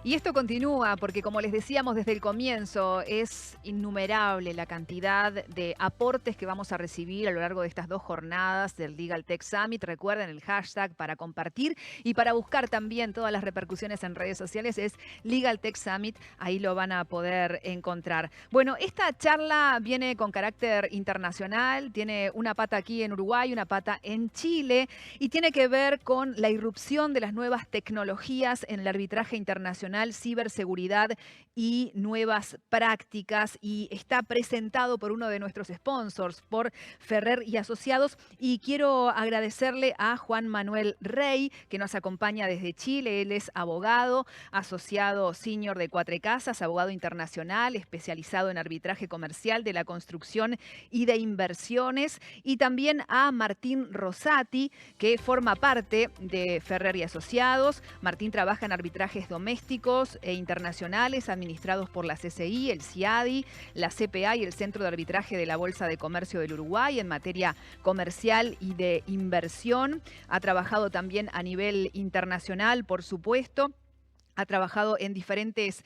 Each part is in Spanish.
Y esto continúa porque, como les decíamos desde el comienzo, es innumerable la cantidad de aportes que vamos a recibir a lo largo de estas 2 jornadas del Legal Tech Summit. Recuerden el hashtag para compartir y para buscar también todas las repercusiones en redes sociales es Legal Tech Summit. Ahí lo van a poder encontrar. Bueno, esta charla viene con carácter internacional, tiene una pata aquí en Uruguay, una pata en Chile y tiene que ver con la irrupción de las nuevas tecnologías en el arbitraje internacional, ciberseguridad y nuevas prácticas, y está presentado por uno de nuestros sponsors, por Ferrer y Asociados, y quiero agradecerle a Juan Manuel Rey, que nos acompaña desde Chile. Él es abogado, asociado senior de Cuatro Casas, abogado internacional, especializado en arbitraje comercial de la construcción y de inversiones, y también a Martín Rosati, que forma parte de Ferrer y Asociados. Martín trabaja en arbitrajes domésticos e internacionales administrados por la CCI, el CIADI, la CPA y el Centro de Arbitraje de la Bolsa de Comercio del Uruguay en materia comercial y de inversión. Ha trabajado también a nivel internacional, por supuesto. Ha trabajado en diferentes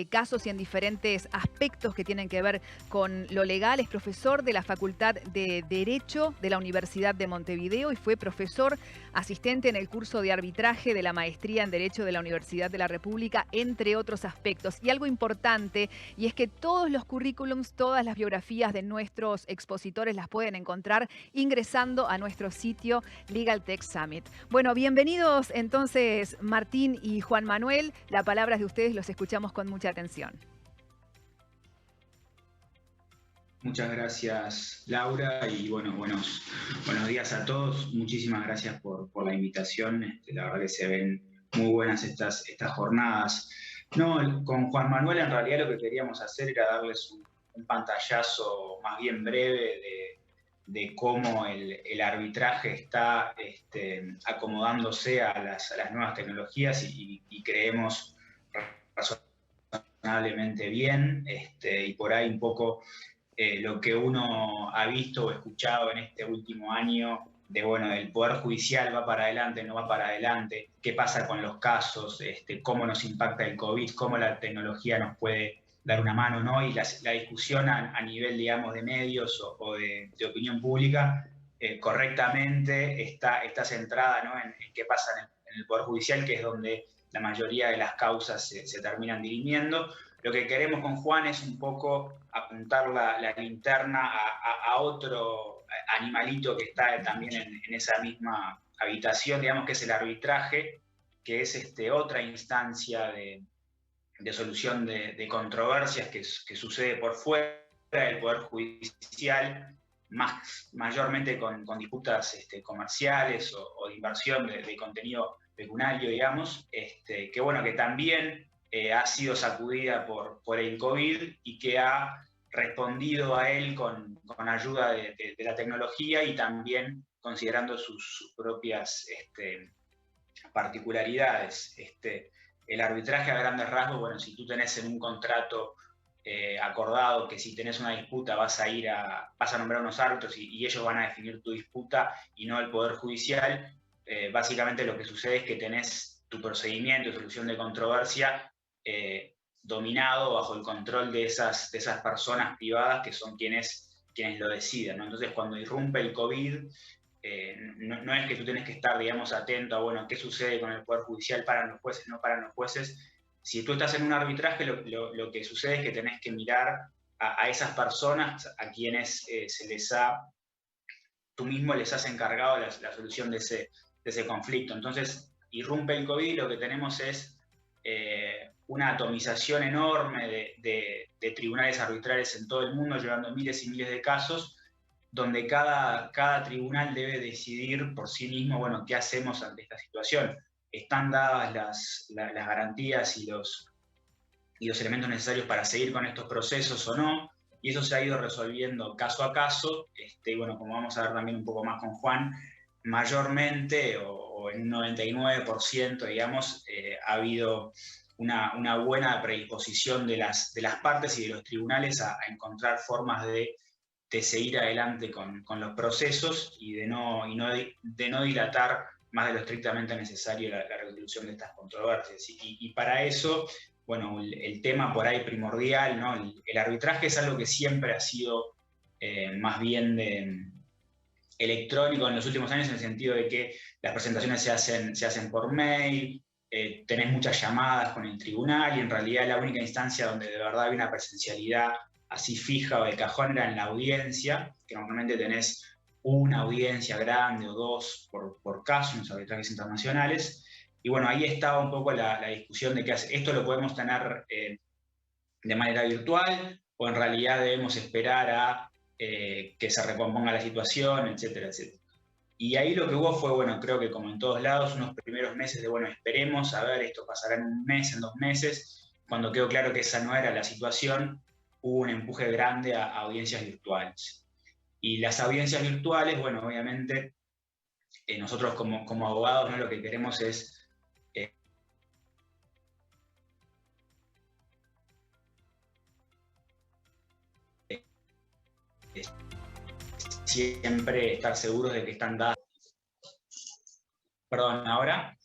casos y en diferentes aspectos que tienen que ver con lo legal. Es profesor de la Facultad de Derecho de la Universidad de Montevideo y fue profesor asistente en el curso de arbitraje de la maestría en Derecho de la Universidad de la República, entre otros aspectos. Y algo importante, y es que todos los currículums, todas las biografías de nuestros expositores las pueden encontrar ingresando a nuestro sitio Legal Tech Summit. Bueno, bienvenidos entonces Martín y Juan Manuel. La palabra es de ustedes, los escuchamos con mucha atención. Muchas gracias, Laura, y bueno, buenos días a todos. Muchísimas gracias por la invitación. La verdad que se ven muy buenas estas jornadas. No, con Juan Manuel en realidad lo que queríamos hacer era darles un pantallazo más bien breve de cómo el arbitraje está acomodándose a las nuevas tecnologías y creemos razonablemente bien, y por ahí un poco lo que uno ha visto o escuchado en este último año del Poder Judicial va para adelante, no va para adelante, qué pasa con los casos, cómo nos impacta el COVID, cómo la tecnología nos puede dar una mano, ¿no? Y la discusión a nivel, digamos, de medios o de opinión pública correctamente está centrada, ¿no? en qué pasa en el Poder Judicial, que es donde la mayoría de las causas se terminan dirimiendo. Lo que queremos con Juan es un poco apuntar la linterna a otro animalito que está también en esa misma habitación, digamos, que es el arbitraje, que es otra instancia de solución de controversias que sucede por fuera del Poder Judicial, mayormente con disputas comerciales o de inversión de contenido pecuniario, digamos, que bueno, que también ha sido sacudida por el COVID y que ha respondido a él con ayuda de la tecnología y también considerando sus propias particularidades. El arbitraje a grandes rasgos, bueno, si tú tenés en un contrato acordado que si tenés una disputa vas a nombrar unos árbitros y ellos van a definir tu disputa y no el Poder Judicial, básicamente lo que sucede es que tenés tu procedimiento de solución de controversia dominado bajo el control de esas personas privadas que son quienes lo deciden, ¿no? Entonces, cuando irrumpe el COVID, no es que tú tienes que estar, digamos, atento a, bueno, qué sucede con el Poder Judicial, paran los jueces, no paran los jueces. Si tú estás en un arbitraje, lo que sucede es que tenés que mirar a esas personas a quienes tú mismo les has encargado la solución de ese conflicto. Entonces, irrumpe el COVID y lo que tenemos es una atomización enorme de tribunales arbitrales en todo el mundo, llevando miles y miles de casos, donde cada tribunal debe decidir por sí mismo, bueno, qué hacemos ante esta situación. Están dadas las garantías y los elementos necesarios para seguir con estos procesos o no, y eso se ha ido resolviendo caso a caso, bueno, como vamos a ver también un poco más con Juan, mayormente o en un 99%, digamos, ha habido una buena predisposición de las partes y de los tribunales a encontrar formas de seguir adelante con los procesos y de no dilatar más de lo estrictamente necesario la resolución de estas controversias. Y para eso, bueno, el tema por ahí primordial, ¿no? El arbitraje es algo que siempre ha sido más bien electrónico en los últimos años, en el sentido de que las presentaciones se hacen por mail, tenés muchas llamadas con el tribunal, y en realidad la única instancia donde de verdad hay una presencialidad así fija o de cajón era en la audiencia, que normalmente tenés una audiencia grande o dos por caso en los arbitrajes internacionales. Y bueno, ahí estaba un poco la discusión de que esto lo podemos tener de manera virtual, o en realidad debemos esperar a que se recomponga la situación, etcétera, etcétera. Y ahí lo que hubo fue, bueno, creo que como en todos lados, unos primeros meses de, bueno, esperemos, a ver, esto pasará en un mes, en 2 meses. Cuando quedó claro que esa no era la situación, hubo un empuje grande a audiencias virtuales. Y las audiencias virtuales, bueno, obviamente, nosotros como abogados, ¿no? Lo que queremos es siempre estar seguros de que están dadas. Perdón, ahora.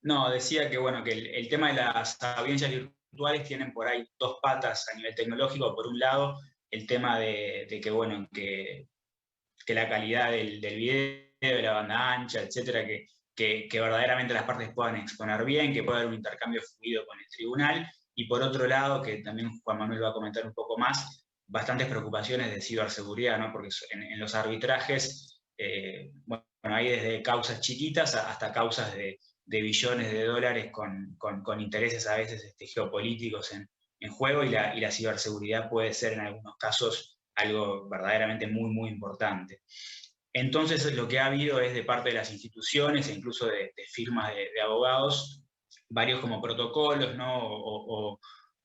No, decía que bueno, que el tema de las audiencias virtuales tienen por ahí dos patas a nivel tecnológico. Por un lado, el tema de que bueno, que la calidad del video, de la banda ancha, etcétera, que verdaderamente las partes puedan exponer bien, que pueda haber un intercambio fluido con el tribunal. Y por otro lado, que también Juan Manuel va a comentar un poco más, bastantes preocupaciones de ciberseguridad, ¿no? Porque en los arbitrajes, bueno, hay desde causas chiquitas hasta causas de billones de dólares con intereses a veces geopolíticos en juego, y la ciberseguridad puede ser en algunos casos algo verdaderamente muy, muy importante. Entonces, lo que ha habido es de parte de las instituciones e incluso de firmas de abogados, varios como protocolos, ¿no?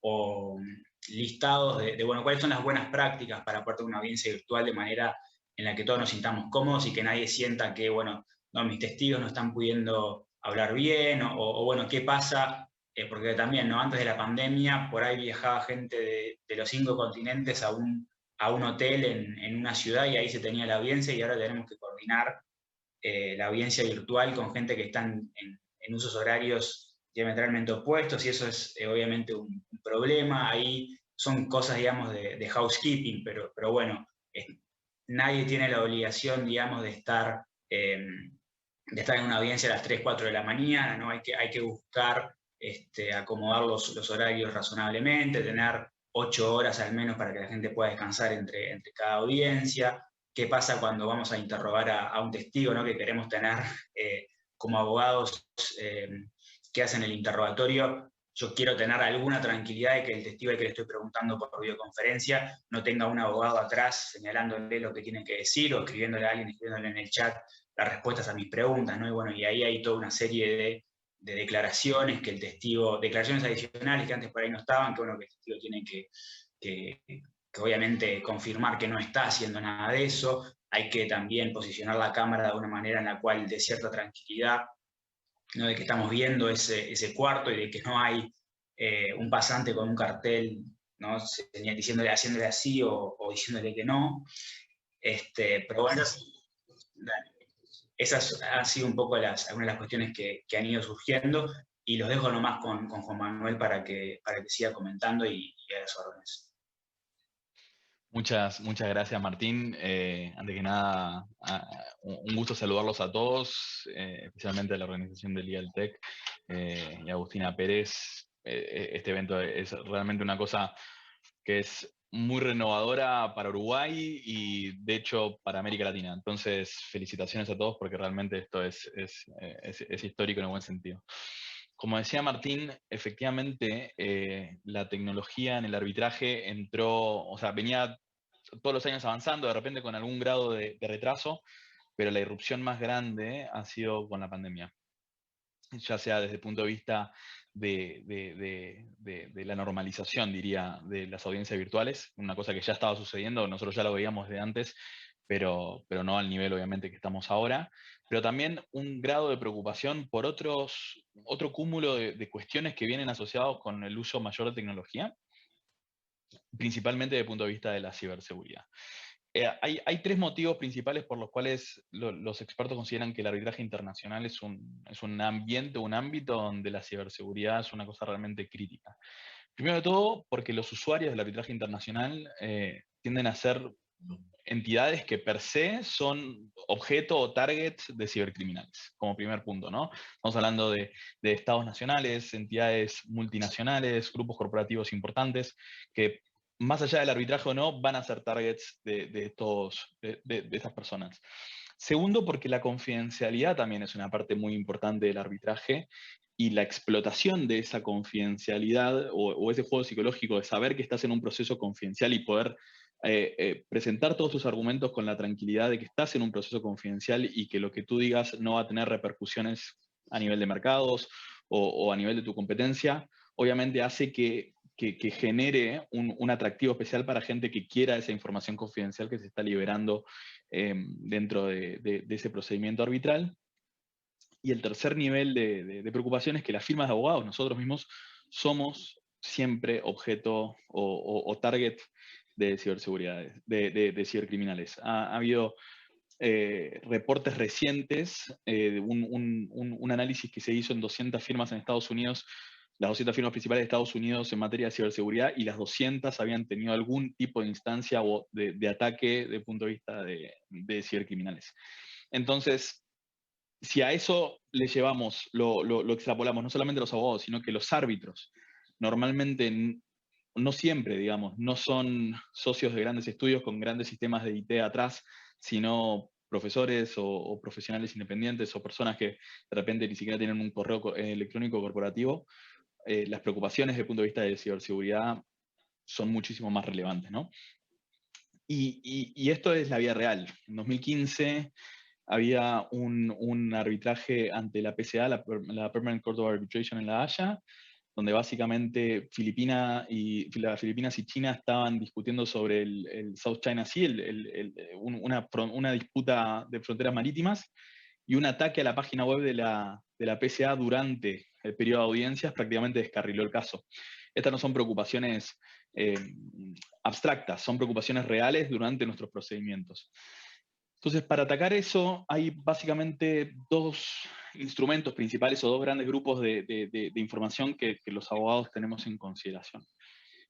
O listados de, bueno, cuáles son las buenas prácticas para poder tener una audiencia virtual de manera en la que todos nos sintamos cómodos y que nadie sienta que, bueno, no, mis testigos no están pudiendo hablar bien, o bueno, qué pasa, porque también, ¿no? Antes de la pandemia, por ahí viajaba gente de los 5 continentes a un hotel en una ciudad, y ahí se tenía la audiencia, y ahora tenemos que coordinar la audiencia virtual con gente que están en usos horarios diametralmente opuestos, y eso es obviamente un problema. Ahí son cosas, digamos, de housekeeping, pero bueno, nadie tiene la obligación, digamos, de estar en una audiencia a las 3, 4 de la mañana, ¿no? Hay que buscar acomodar los horarios razonablemente, tener 8 horas al menos para que la gente pueda descansar entre cada audiencia. ¿Qué pasa cuando vamos a interrogar a un testigo, ¿no? Que queremos tener como abogados que hacen el interrogatorio? Yo quiero tener alguna tranquilidad de que el testigo al que le estoy preguntando por videoconferencia no tenga un abogado atrás señalándole lo que tiene que decir, o escribiéndole a alguien, escribiéndole en el chat las respuestas a mis preguntas, ¿no? Y bueno, y ahí hay toda una serie de declaraciones que el testigo, declaraciones adicionales que antes por ahí no estaban, que bueno, que el testigo tiene que obviamente confirmar que no está haciendo nada de eso. Hay que también posicionar la cámara de una manera en la cual dé cierta tranquilidad, ¿no? De que estamos viendo ese cuarto, y de que no hay un pasante con un cartel, ¿no? Diciéndole, haciéndole así o diciéndole que no. Pero bueno, esas han sido un poco algunas de las cuestiones que han ido surgiendo, y los dejo nomás con Juan Manuel para que siga comentando y a las órdenes. Muchas gracias, Martín. Antes que nada, un gusto saludarlos a todos, especialmente a la organización de Legal Tech y a Agustina Pérez. Este evento es realmente una cosa que es muy renovadora para Uruguay y, de hecho, para América Latina. Entonces, felicitaciones a todos, porque realmente esto es histórico en el buen sentido. Como decía Martín, efectivamente, la tecnología en el arbitraje entró, o sea, venía todos los años avanzando, de repente con algún grado de retraso, pero la irrupción más grande ha sido con la pandemia, ya sea desde el punto de vista de la normalización, diría, de las audiencias virtuales, una cosa que ya estaba sucediendo, nosotros ya lo veíamos de antes, pero no al nivel obviamente que estamos ahora, pero también un grado de preocupación por otro cúmulo de cuestiones que vienen asociados con el uso mayor de tecnología, principalmente desde el punto de vista de la ciberseguridad. Hay tres motivos principales por los cuales los expertos consideran que el arbitraje internacional es un ambiente, un ámbito donde la ciberseguridad es una cosa realmente crítica. Primero de todo, porque los usuarios del arbitraje internacional tienden a ser entidades que per se son objeto o target de cibercriminales, como primer punto, ¿no? Estamos hablando de estados nacionales, entidades multinacionales, grupos corporativos importantes, que más allá del arbitraje o no, van a ser targets de estas personas. Segundo, porque la confidencialidad también es una parte muy importante del arbitraje y la explotación de esa confidencialidad o ese juego psicológico de saber que estás en un proceso confidencial y poder presentar todos tus argumentos con la tranquilidad de que estás en un proceso confidencial y que lo que tú digas no va a tener repercusiones a nivel de mercados o a nivel de tu competencia, obviamente hace que genere un atractivo especial para gente que quiera esa información confidencial que se está liberando dentro de ese procedimiento arbitral. Y el tercer nivel de preocupación es que las firmas de abogados, nosotros mismos, somos siempre objeto o target de ciberseguridad, de cibercriminales. Ha habido reportes recientes, un análisis que se hizo en 200 firmas en Estados Unidos, las 200 firmas principales de Estados Unidos en materia de ciberseguridad, y las 200 habían tenido algún tipo de instancia o de ataque desde el punto de vista de cibercriminales. Entonces, si a eso le llevamos, lo extrapolamos, no solamente los abogados, sino que los árbitros, normalmente, no siempre, digamos, no son socios de grandes estudios con grandes sistemas de IT atrás, sino profesores o profesionales independientes o personas que de repente ni siquiera tienen un correo electrónico corporativo, las preocupaciones desde el punto de vista de ciberseguridad son muchísimo más relevantes, ¿no? Y esto es la vida real. En 2015 había un arbitraje ante la PCA, la Permanent Court of Arbitration en La Haya, donde básicamente Filipinas y China estaban discutiendo sobre el South China Sea, una disputa de fronteras marítimas, y un ataque a la página web de la PCA durante el periodo de audiencias prácticamente descarriló el caso. Estas no son preocupaciones eh, abstractas, son preocupaciones reales durante nuestros procedimientos. Entonces, para atacar eso, hay básicamente dos instrumentos principales o dos grandes grupos de información que los abogados tenemos en consideración.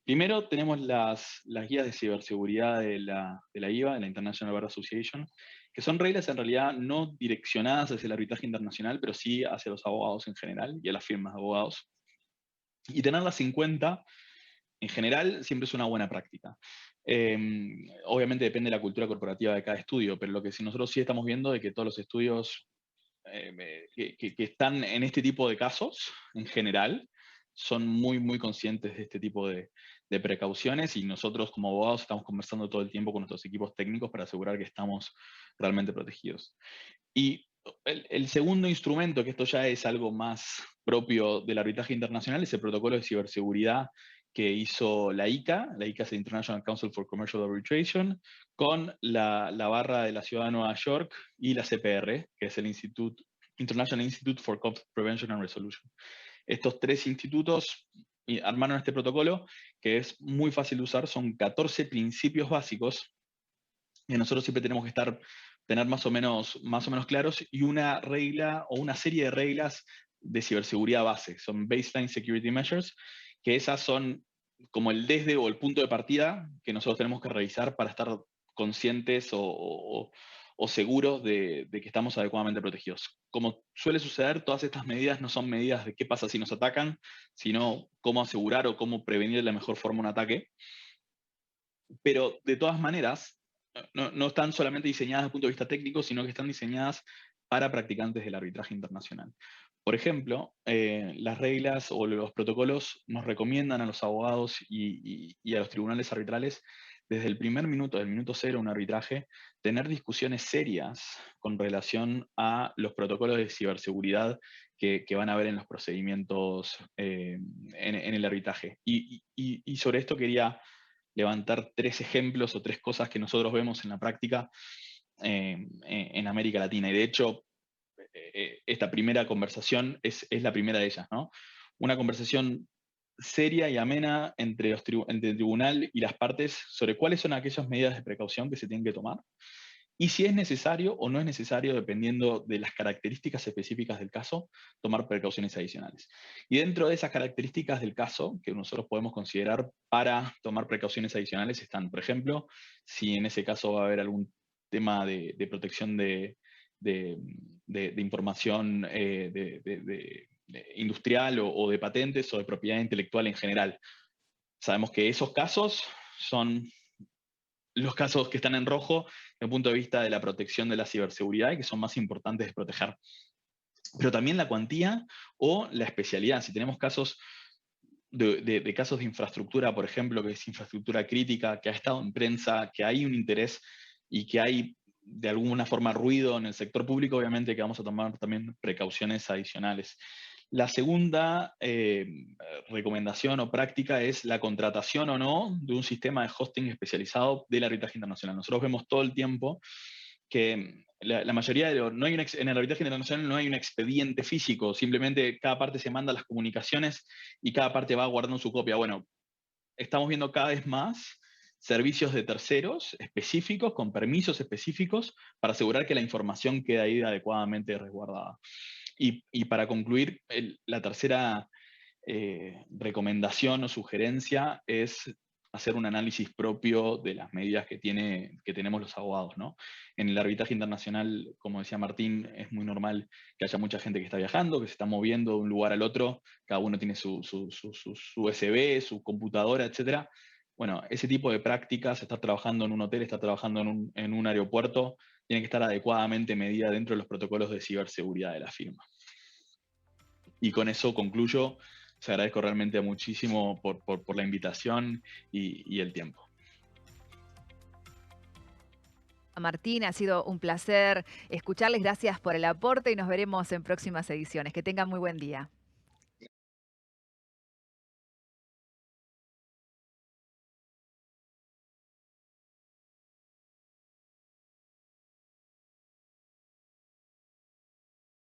Primero, tenemos las guías de ciberseguridad de la IBA, de la International Bar Association, que son reglas en realidad no direccionadas hacia el arbitraje internacional, pero sí hacia los abogados en general y a las firmas de abogados. Y tenerlas en cuenta, en general, siempre es una buena práctica. Obviamente depende de la cultura corporativa de cada estudio, pero lo que nosotros sí estamos viendo es que todos los estudios que están en este tipo de casos, en general, son muy, muy conscientes de este tipo de precauciones, y nosotros como abogados estamos conversando todo el tiempo con nuestros equipos técnicos para asegurar que estamos realmente protegidos. Y el segundo instrumento, que esto ya es algo más propio del arbitraje internacional, es el protocolo de ciberseguridad que hizo la ICA. La ICA es el International Council for Commercial Arbitration, con la barra de la ciudad de Nueva York y la CPR, que es el International Institute for Conflict Prevention and Resolution. Estos tres institutos armaron este protocolo, que es muy fácil de usar. Son 14 principios básicos que nosotros siempre tenemos que tener más o menos claros, y una regla o una serie de reglas de ciberseguridad base. Son baseline security measures, que esas son como el desde o el punto de partida que nosotros tenemos que revisar para estar conscientes o seguros de que estamos adecuadamente protegidos. Como suele suceder, todas estas medidas no son medidas de qué pasa si nos atacan, sino cómo asegurar o cómo prevenir de la mejor forma un ataque. Pero de todas maneras, no están solamente diseñadas desde el punto de vista técnico, sino que están diseñadas para practicantes del arbitraje internacional. Por ejemplo, las reglas o los protocolos nos recomiendan a los abogados y a los tribunales arbitrales, desde el primer minuto, del minuto cero, un arbitraje, tener discusiones serias con relación a los protocolos de ciberseguridad que van a haber en los procedimientos en el arbitraje. Y sobre esto quería levantar tres ejemplos o tres cosas que nosotros vemos en la práctica en América Latina. Y de hecho, esta primera conversación es la primera de ellas, ¿no? Una conversación seria y amena entre entre el tribunal y las partes sobre cuáles son aquellas medidas de precaución que se tienen que tomar y si es necesario o no es necesario, dependiendo de las características específicas del caso, tomar precauciones adicionales. Y dentro de esas características del caso que nosotros podemos considerar para tomar precauciones adicionales están, por ejemplo, si en ese caso va a haber algún tema de protección de- de información industrial o de patentes o de propiedad intelectual en general. Sabemos que esos casos son los casos que están en rojo desde el punto de vista de la protección de la ciberseguridad y que son más importantes de proteger. Pero también la cuantía o la especialidad. Si tenemos casos de casos de infraestructura, por ejemplo, que es infraestructura crítica, que ha estado en prensa, que hay un interés y que hay de alguna forma ruido en el sector público, obviamente que vamos a tomar también precauciones adicionales. La segunda recomendación o práctica es la contratación o no de un sistema de hosting especializado del arbitraje internacional. Nosotros vemos todo el tiempo que la mayoría de no hay en el arbitraje internacional no hay un expediente físico, simplemente cada parte se manda las comunicaciones y cada parte va guardando su copia. Bueno, estamos viendo cada vez más servicios de terceros específicos, con permisos específicos, para asegurar que la información quede ahí adecuadamente resguardada. Y para concluir, la tercera recomendación o sugerencia es hacer un análisis propio de las medidas que tenemos los abogados, ¿no? En el arbitraje internacional, como decía Martín, es muy normal que haya mucha gente que está viajando, que se está moviendo de un lugar al otro, cada uno tiene su USB, su computadora, etcétera. Bueno, ese tipo de prácticas, estar trabajando en un hotel, estar trabajando en un aeropuerto, tiene que estar adecuadamente medida dentro de los protocolos de ciberseguridad de la firma. Y con eso concluyo. Les agradezco realmente muchísimo por la invitación y el tiempo. A Martín, ha sido un placer escucharles. Gracias por el aporte y nos veremos en próximas ediciones. Que tengan muy buen día.